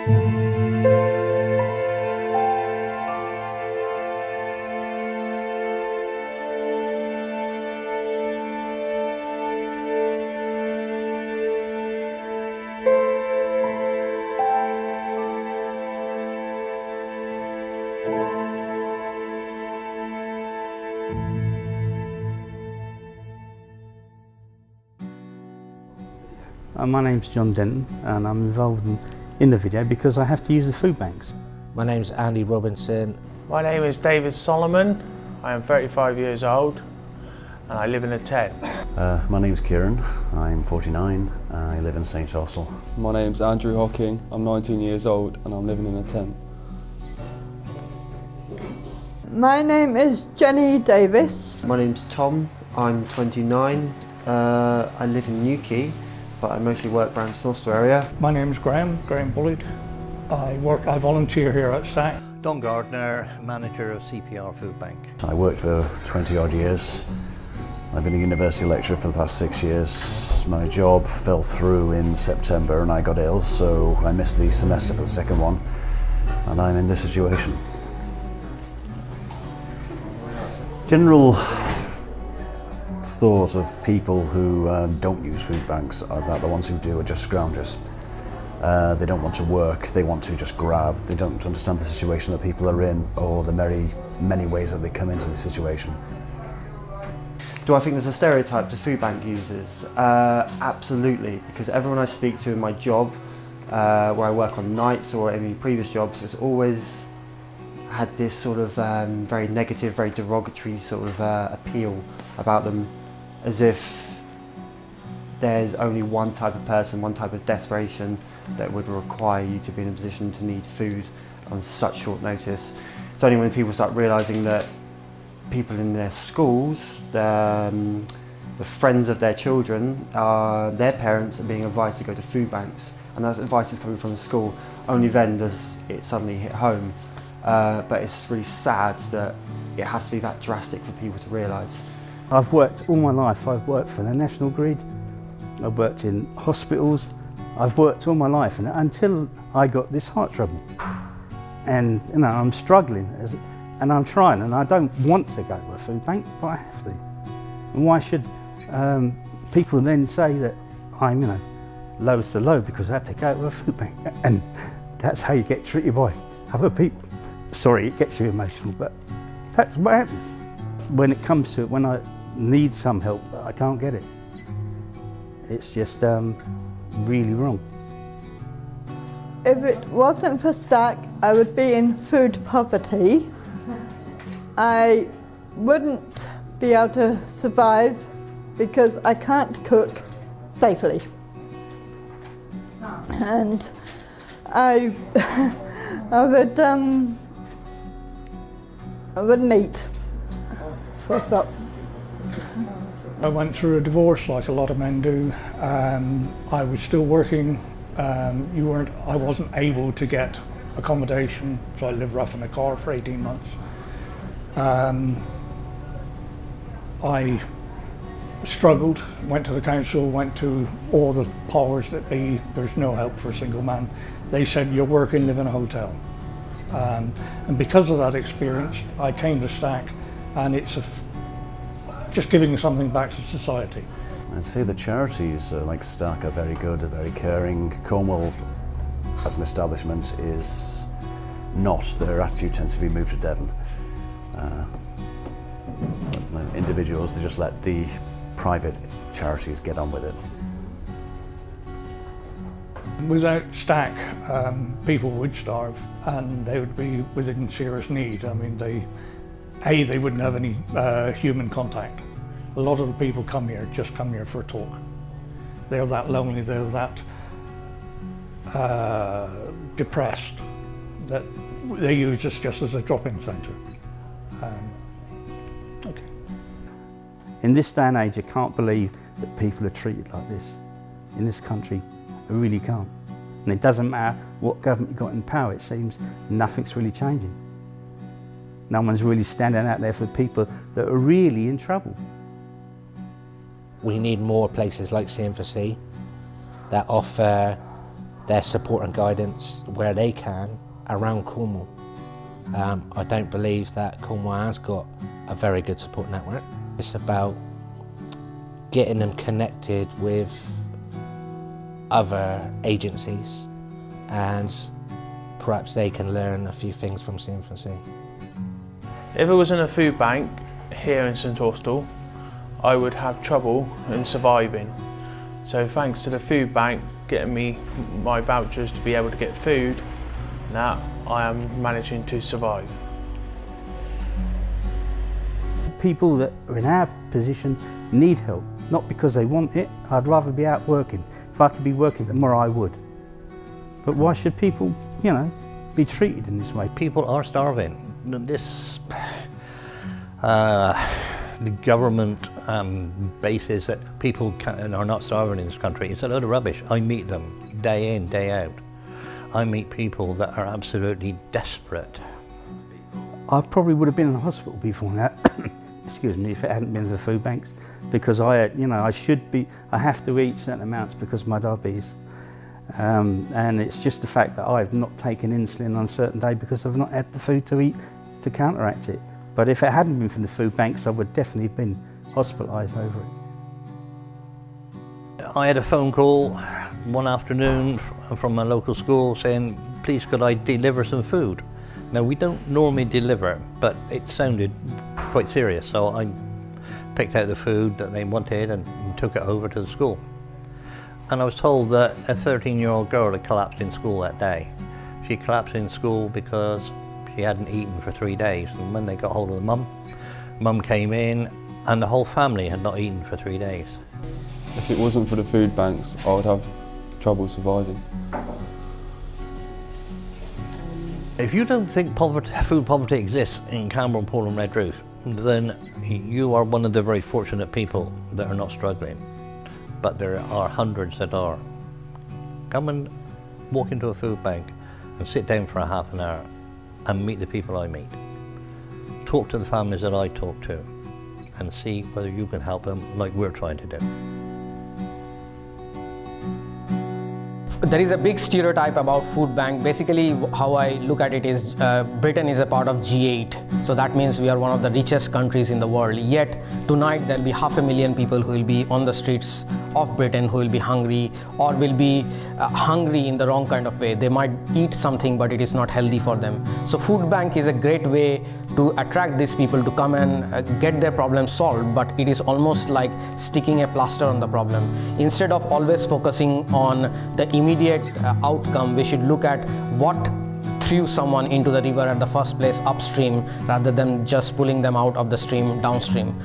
My name's John Denton and I'm involved in the video because I have to use the food banks. My name's Andy Robinson. My name is David Solomon. I am 35 years old and I live in a tent. My name's Kieran. I'm 49. I live in St Austell. My name's Andrew Hocking. I'm 19 years old and I'm living in a tent. My name is Jenny Davis. My name's Tom. I'm 29. I live in Newquay, but I mostly work around the Austell area. My name's Graham Bullitt. I volunteer here at Stack. Don Gardner, manager of CPR Food Bank. I worked for 20 odd years. I've been a university lecturer for the past 6 years. My job fell through in September and I got ill, so I missed the semester for the second one, and I'm in this situation. General thought of people who don't use food banks are that the ones who do are just scroungers. They don't want to work, they want to just grab. They don't understand the situation that people are in or the many ways that they come into the situation. Do I think there's a stereotype to food bank users? Absolutely, because everyone I speak to in my job, where I work on nights or any previous jobs, has always had this sort of very negative, very derogatory sort of appeal about them, as if there's only one type of person, one type of desperation that would require you to be in a position to need food on such short notice. It's only when people start realising that people in their schools, the friends of their children, their parents are being advised to go to food banks, and that advice is coming from the school, only then does it suddenly hit home. But it's really sad that it has to be that drastic for people to realise. I've worked all my life. I've worked for the National Grid, I've worked in hospitals, I've worked all my life until I got this heart trouble. And you know, I'm struggling and I'm trying, and I don't want to go to a food bank, but I have to. And why should people then say that I'm, you know, lowest of low because I have to go to a food bank? And that's how you get treated by other people. Sorry, it gets you emotional, but that's what happens. When it comes to it, when I need some help, I can't get it. It's just really wrong. If it wasn't for Stack, I would be in food poverty. I wouldn't be able to survive because I can't cook safely. And I wouldn't eat. What's up? I went through a divorce like a lot of men do. I was still working. I wasn't able to get accommodation, so I lived rough in a car for 18 months. I struggled, went to the council, went to all the powers that be. There's no help for a single man. They said, you're working, live in a hotel. And because of that experience, I came to Stack, and it's just giving something back to society. I'd say the charities like Stack are very good, are very caring. Cornwall as an establishment is not. Their attitude tends to be moved to Devon. Individuals, they just let the private charities get on with it. Without Stack, people would starve and they would be within serious need. I mean, they wouldn't have any human contact. A lot of the people just come here for a talk. They're that lonely, they're that depressed that they use us just as a drop-in centre. Okay. In this day and age, I can't believe that people are treated like this in this country. I really can't. And it doesn't matter what government you've got in power, it seems nothing's really changing. No one's really standing out there for people that are really in trouble. We need more places like C&C that offer their support and guidance where they can around Cornwall. I don't believe that Cornwall has got a very good support network. It's about getting them connected with other agencies, and perhaps they can learn a few things from CMFC. If it was in a food bank here in St Austell, I would have trouble in surviving. So thanks to the food bank getting me my vouchers to be able to get food, now I am managing to survive. People that are in our position need help, not because they want it. I'd rather be out working. If I could be working tomorrow, I would. But why should people, be treated in this way? People are starving. This the government bases that people are not starving in this country. It's a load of rubbish. I meet them day in, day out. I meet people that are absolutely desperate. I probably would have been in the hospital before that, excuse me, if it hadn't been for the food banks, because I have to eat certain amounts because of my diabetes. And it's just the fact that I've not taken insulin on a certain day because I've not had the food to eat to counteract it. But if it hadn't been from the food banks, I would definitely have been hospitalised over it. I had a phone call one afternoon from my local school saying, please could I deliver some food? Now we don't normally deliver, but it sounded quite serious, so I picked out the food that they wanted and took it over to the school. And I was told that a 13-year-old girl had collapsed in school that day. She collapsed in school because she hadn't eaten for 3 days, and when they got hold of the mum came in and the whole family had not eaten for 3 days. If it wasn't for the food banks, I would have trouble surviving. If you don't think food poverty exists in Cornwall, Paul and Redruth, then you are one of the very fortunate people that are not struggling. But there are hundreds that are. Come and walk into a food bank and sit down for a half an hour and meet the people I meet. Talk to the families that I talk to and see whether you can help them like we're trying to do. There is a big stereotype about food bank. Basically, how I look at it is Britain is a part of G8. So that means we are one of the richest countries in the world. Yet tonight there'll be 500,000 people who will be on the streets of Britain who will be hungry, or will be hungry in the wrong kind of way. They might eat something, but it is not healthy for them. So food bank is a great way to attract these people to come and get their problem solved, but it is almost like sticking a plaster on the problem. Instead of always focusing on the immediate outcome, we should look at what threw someone into the river at the first place upstream, rather than just pulling them out of the stream downstream.